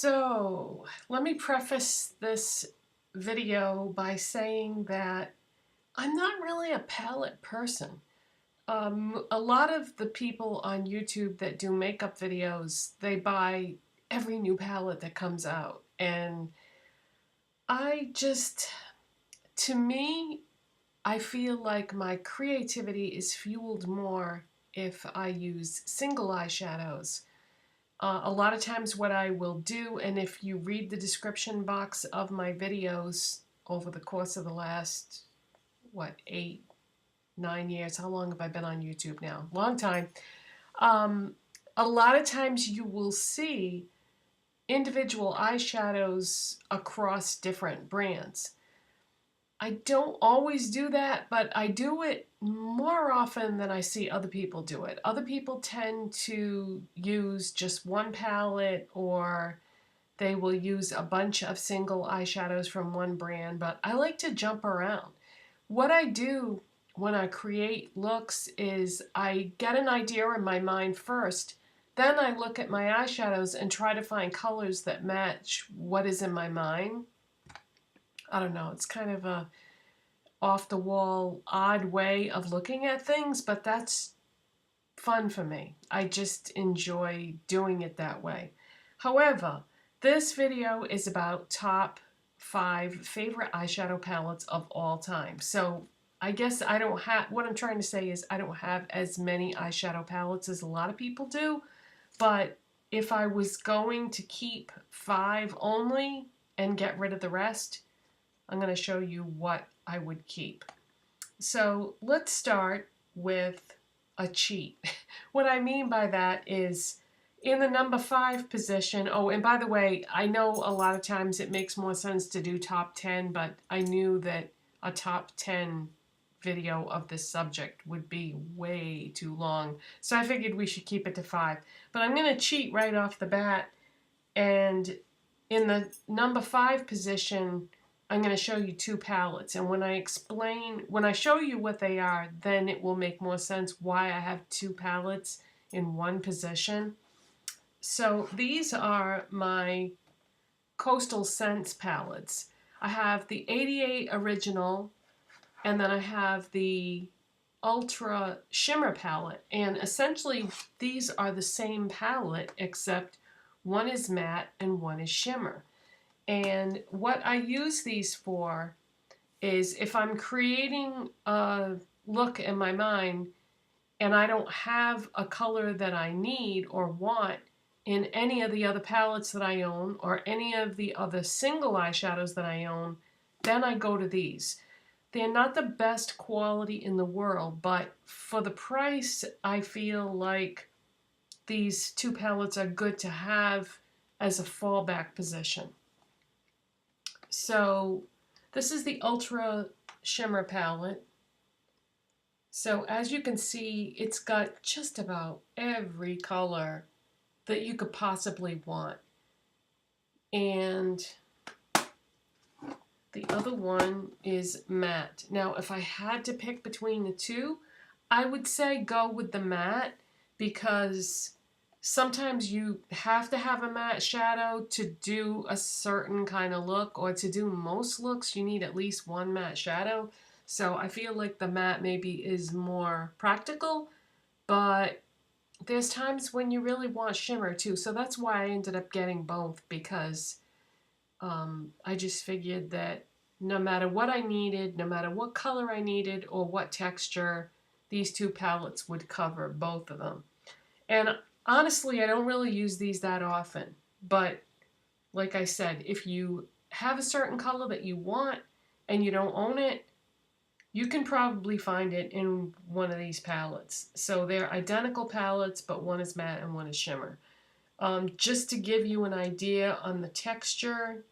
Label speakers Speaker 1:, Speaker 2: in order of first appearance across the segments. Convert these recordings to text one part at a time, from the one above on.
Speaker 1: So, let me preface this video by saying that I'm not really a palette person. A lot of the people on YouTube that do makeup videos, they buy every new palette that comes out. And to me, I feel like my creativity is fueled more if I use single eyeshadows. A lot of times what I will do, and if you read the description box of my videos over the course of the last, 8, 9 years, how long have I been on YouTube now? Long time. A lot of times you will see individual eyeshadows across different brands. I don't always do that, but I do it more often than I see other people do it. Other people tend to use just one palette, or they will use a bunch of single eyeshadows from one brand, but I like to jump around. What I do when I create looks is I get an idea in my mind first, then I look at my eyeshadows and try to find colors that match what is in my mind. I don't know, it's kind of a off-the-wall, odd way of looking at things, but that's fun for me. I just enjoy doing it that way. However, this video is about top 5 favorite eyeshadow palettes of all time. So I guess what I'm trying to say is I don't have as many eyeshadow palettes as a lot of people do, but if I was going to keep 5 only and get rid of the rest, I'm going to show you what I would keep. So let's start with a cheat. What I mean by that is in the number 5 position, oh, and by the way, I know a lot of times it makes more sense to do top 10, but I knew that a top 10 video of this subject would be way too long, so I figured we should keep it to 5. But I'm going to cheat right off the bat, and in the number 5 position, I'm going to show you 2 palettes, and when I show you what they are, then it will make more sense why I have 2 palettes in one position. So these are my Coastal Scents palettes. I have the 88 Original, and then I have the Ultra Shimmer palette, and essentially these are the same palette except one is matte and one is shimmer. And what I use these for is if I'm creating a look in my mind and I don't have a color that I need or want in any of the other palettes that I own or any of the other single eyeshadows that I own, then I go to these. They're not the best quality in the world, but for the price, I feel like these 2 palettes are good to have as a fallback position. So this is the Ultra Shimmer palette. So as you can see, it's got just about every color that you could possibly want. And the other one is matte. Now, if I had to pick between the 2, I would say go with the matte, because sometimes you have to have a matte shadow to do a certain kind of look, or to do most looks you need at least one matte shadow. So I feel like the matte maybe is more practical, but there's times when you really want shimmer too. So that's why I ended up getting both, because I just figured that no matter what I needed, no matter what color I needed or what texture, these 2 palettes would cover both of them. And honestly, I don't really use these that often, but like I said, if you have a certain color that you want and you don't own it, you can probably find it in one of these palettes. So they're identical palettes, but one is matte and one is shimmer. Just to give you an idea on the texture,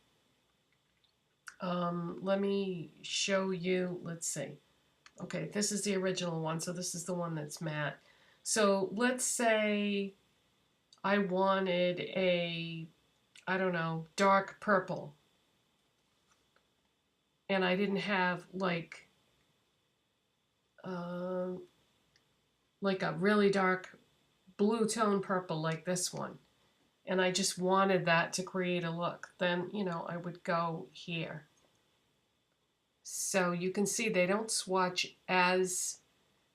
Speaker 1: let me show you, let's see. Okay, this is the original one, so this is the one that's matte. So let's say I wanted a, I don't know, dark purple, and I didn't have like a really dark blue tone purple like this one. and I just wanted that to create a look, then, you know, I would go here. So you can see they don't swatch as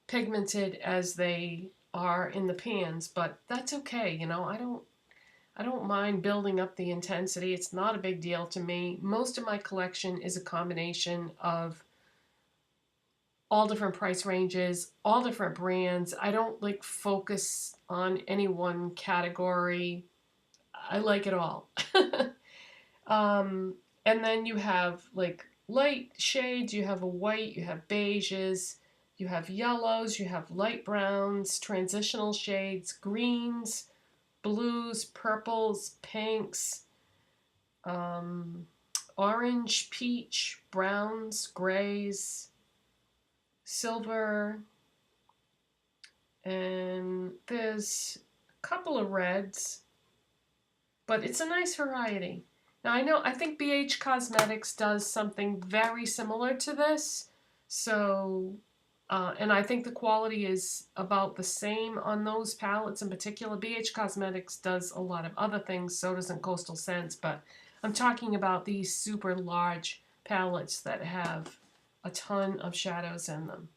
Speaker 1: pigmented as they are in the pans, but that's okay, you know. I don't mind building up the intensity. It's not a big deal to me. Most of my collection is a combination of all different price ranges, all different brands. I don't like focus on any one category. I like it all. And then you have like light shades, you have a white, you have beiges, you have yellows, you have light browns, transitional shades, greens, blues, purples, pinks, orange, peach, browns, grays, silver, and there's a couple of reds, but it's a nice variety. Now I think BH Cosmetics does something very similar to this, so, and I think the quality is about the same on those palettes in particular. BH Cosmetics does a lot of other things, so doesn't Coastal Scents, but I'm talking about these super large palettes that have a ton of shadows in them.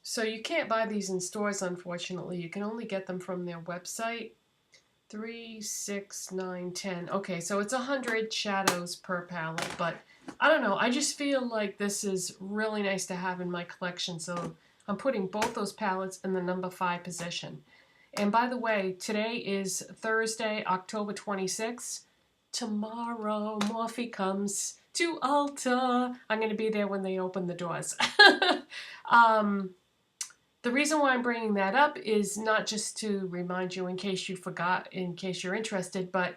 Speaker 1: So you can't buy these in stores, unfortunately. You can only get them from their website. 3, 6, 9, 10. Okay, so it's 100 shadows per palette, but I don't know. I just feel like this is really nice to have in my collection, so I'm putting both those palettes in the number 5 position. And by the way, today is Thursday, October 26th. Tomorrow, Morphe comes to Ulta. I'm going to be there when they open the doors. The reason why I'm bringing that up is not just to remind you in case you forgot, in case you're interested, but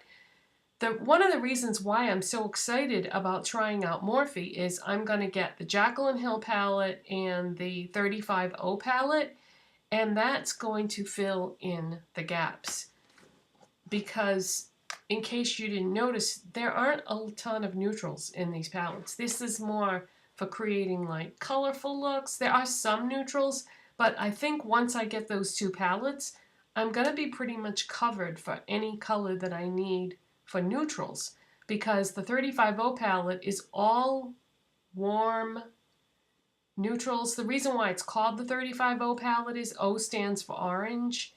Speaker 1: one of the reasons why I'm so excited about trying out Morphe is I'm going to get the Jaclyn Hill palette and the 35O palette, and that's going to fill in the gaps. Because in case you didn't notice, there aren't a ton of neutrals in these palettes. This is more for creating like colorful looks. There are some neutrals, but I think once I get those two palettes, I'm going to be pretty much covered for any color that I need for neutrals, because the 35O palette is all warm neutrals. The reason why it's called the 35O palette is O stands for orange.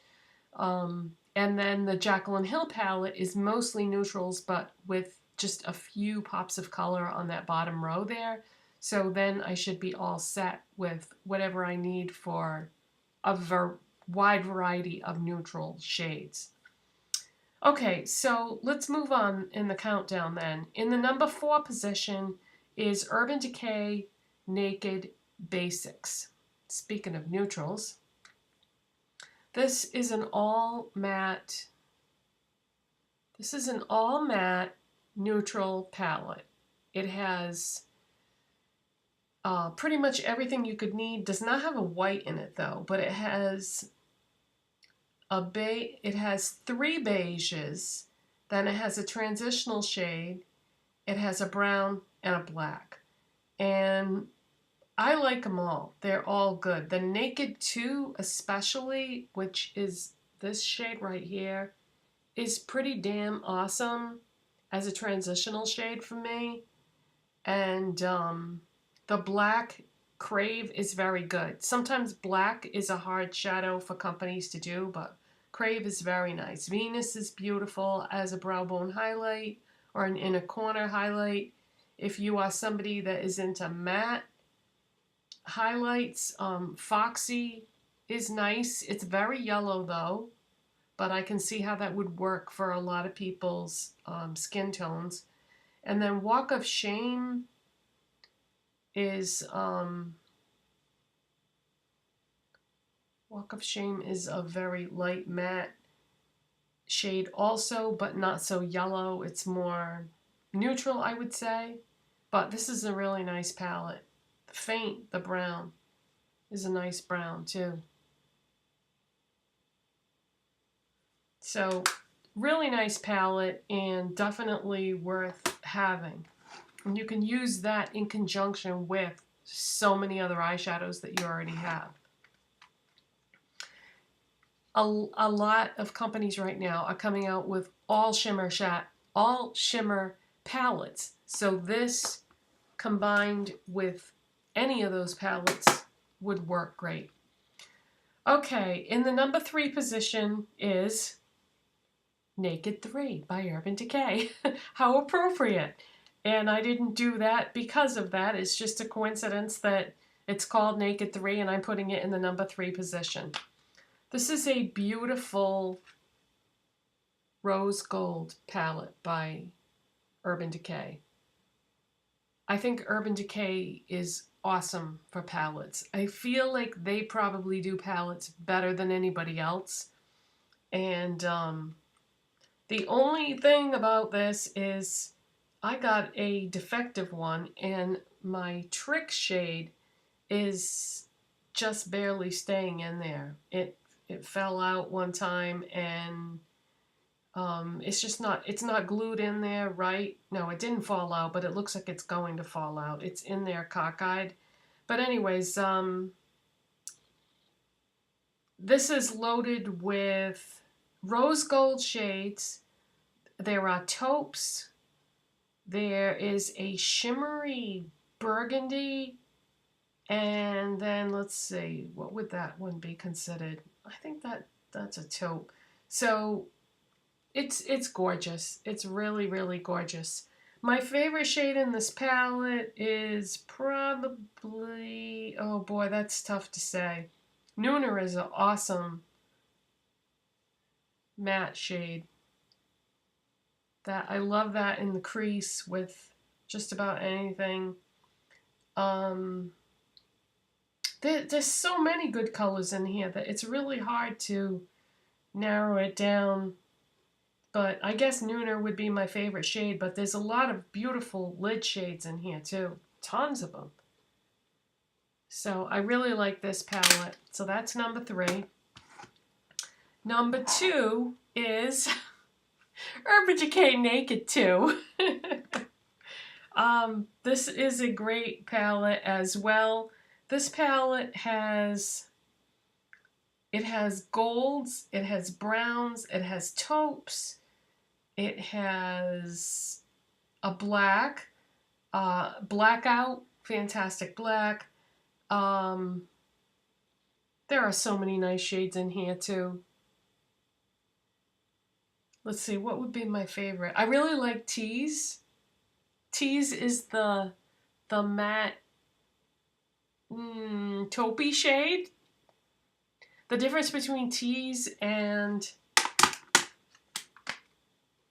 Speaker 1: And then the Jaclyn Hill palette is mostly neutrals, but with just a few pops of color on that bottom row there. So then I should be all set with whatever I need for a wide variety of neutral shades. Okay, so let's move on in the countdown then. In the number 4 position is Urban Decay Naked Basics. Speaking of neutrals, this is an all matte neutral palette. It has pretty much everything you could need. Does not have a white in it though, but it has it has 3 beiges, then it has a transitional shade, it has a brown and a black. And I like them all. They're all good. The Naked 2 especially, which is this shade right here, is pretty damn awesome as a transitional shade for me. And the black Crave is very good. Sometimes black is a hard shadow for companies to do, but Crave is very nice. Venus is beautiful as a brow bone highlight or an inner corner highlight. If you are somebody that is into matte highlights, Foxy is nice. It's very yellow though, but I can see how that would work for a lot of people's skin tones. And then Walk of Shame is a very light matte shade also, but not so yellow. It's more neutral, I would say. But this is a really nice palette. Faint, the brown, is a nice brown too. So really nice palette and definitely worth having. And you can use that in conjunction with so many other eyeshadows that you already have. a lot of companies right now are coming out with all shimmer palettes. So this combined with any of those palettes would work great. Okay, in the number 3 position is Naked 3 by Urban Decay. How appropriate. And I didn't do that because of that. It's just a coincidence that it's called Naked 3 and I'm putting it in the number 3 position. This is a beautiful rose gold palette by Urban Decay. I think Urban Decay is awesome for palettes. I feel like they probably do palettes better than anybody else. And the only thing about this is I got a defective one and my trick shade is just barely staying in there. It fell out one time and it's not glued in there right. No, it didn't fall out, but it looks like it's going to fall out. It's in there cockeyed. But anyways, this is loaded with rose gold shades. There are taupes. There is a shimmery burgundy. And then let's see, what would that one be considered? I think that's a taupe. So it's gorgeous. It's really, really gorgeous. My favorite shade in this palette is probably, oh boy, that's tough to say. Nooner is an awesome matte shade. That I love that in the crease with just about anything. There's so many good colors in here that it's really hard to narrow it down. But I guess Nooner would be my favorite shade, but there's a lot of beautiful lid shades in here too. Tons of them. So I really like this palette. So that's number 3. Number 2 is Urban Decay Naked 2. This is a great palette as well. This palette has golds, it has browns, it has taupes, it has a black, blackout, fantastic black. There are so many nice shades in here too. Let's see, what would be my favorite? I really like Tease. Tease is the matte taupey shade. The difference between Tease and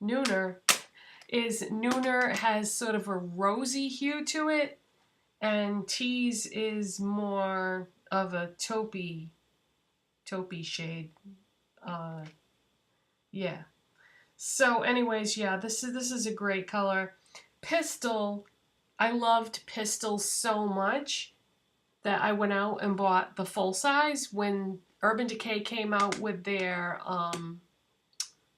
Speaker 1: Nooner is Nooner has sort of a rosy hue to it, and Tease is more of a taupey shade. Yeah. So anyways, yeah, this is a great color. Pistil, I loved Pistil so much that I went out and bought the full size when Urban Decay came out with their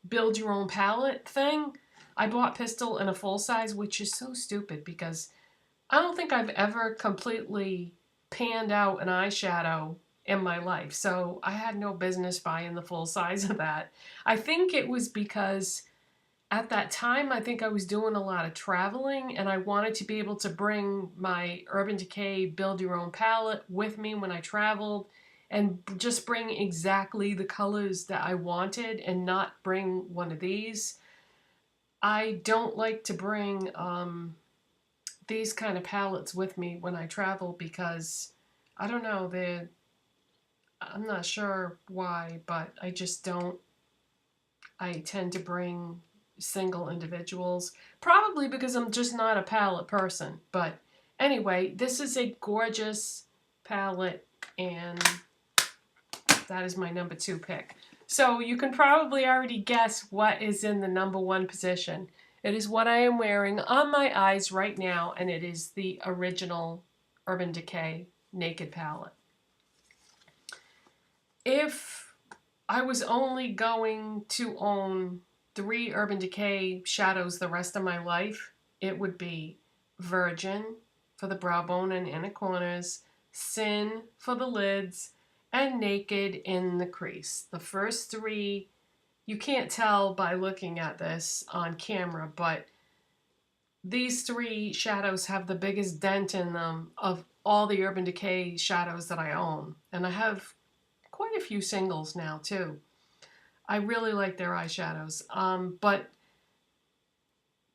Speaker 1: build your own palette thing. I bought Pistil in a full size, which is so stupid because I don't think I've ever completely panned out an eyeshadow in my life. So I had no business buying the full size of that. I think it was because at that time, I think I was doing a lot of traveling and I wanted to be able to bring my Urban Decay Build Your Own palette with me when I traveled and just bring exactly the colors that I wanted and not bring one of these. I don't like to bring these kind of palettes with me when I travel because, I don't know, I'm not sure why, but I just don't. I tend to bring single individuals, probably because I'm just not a palette person. But anyway, this is a gorgeous palette and that is my number 2 pick. So you can probably already guess what is in the number 1 position. It is what I am wearing on my eyes right now, and it is the original Urban Decay Naked palette. If I was only going to own 3 Urban Decay shadows the rest of my life, it would be Virgin for the brow bone and inner corners, Sin for the lids, and Naked in the crease. The first three, you can't tell by looking at this on camera, but these three shadows have the biggest dent in them of all the Urban Decay shadows that I own. And I have quite a few singles now too. I really like their eyeshadows. But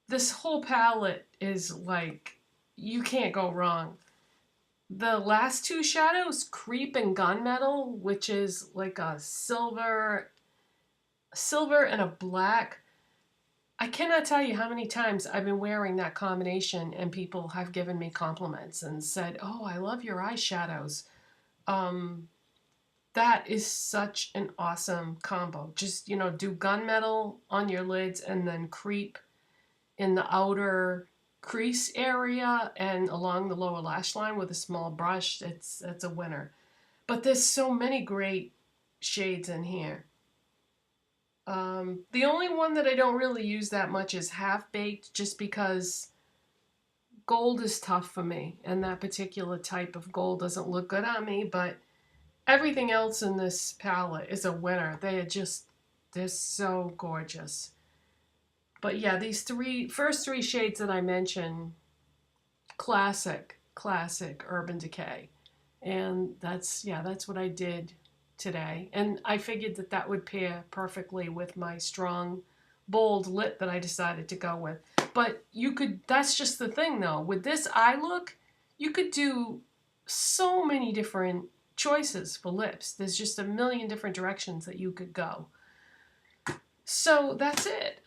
Speaker 1: this whole palette is like, you can't go wrong. The last two shadows, Creep and Gunmetal, which is like a silver and a black. I cannot tell you how many times I've been wearing that combination and people have given me compliments and said, "Oh, I love your eyeshadows." That is such an awesome combo. Just, you know, do Gunmetal on your lids and then Creep in the outer crease area and along the lower lash line with a small brush. It's a winner. But there's so many great shades in here. The only one that I don't really use that much is Half Baked, just because gold is tough for me, and that particular type of gold doesn't look good on me, but everything else in this palette is a winner. They're so gorgeous. But yeah, these first three shades that I mentioned, classic Urban Decay. And that's what I did today. And I figured that that would pair perfectly with my strong, bold lip that I decided to go with. But that's just the thing though. With this eye look, you could do so many different choices for lips. There's just a million different directions that you could go. So that's it.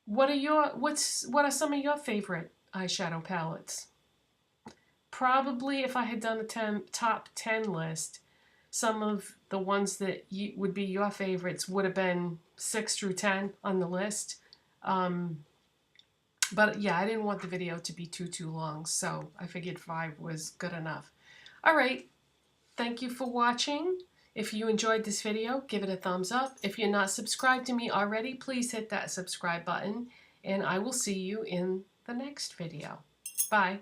Speaker 1: What are some of your favorite eyeshadow palettes? Probably if I had done a top 10 list, some of the ones that would be your favorites would have been 6 through 10 on the list. But yeah, I didn't want the video to be too long, so I figured 5 was good enough. All right, thank you for watching. If you enjoyed this video, give it a thumbs up. If you're not subscribed to me already, please hit that subscribe button, and I will see you in the next video. Bye.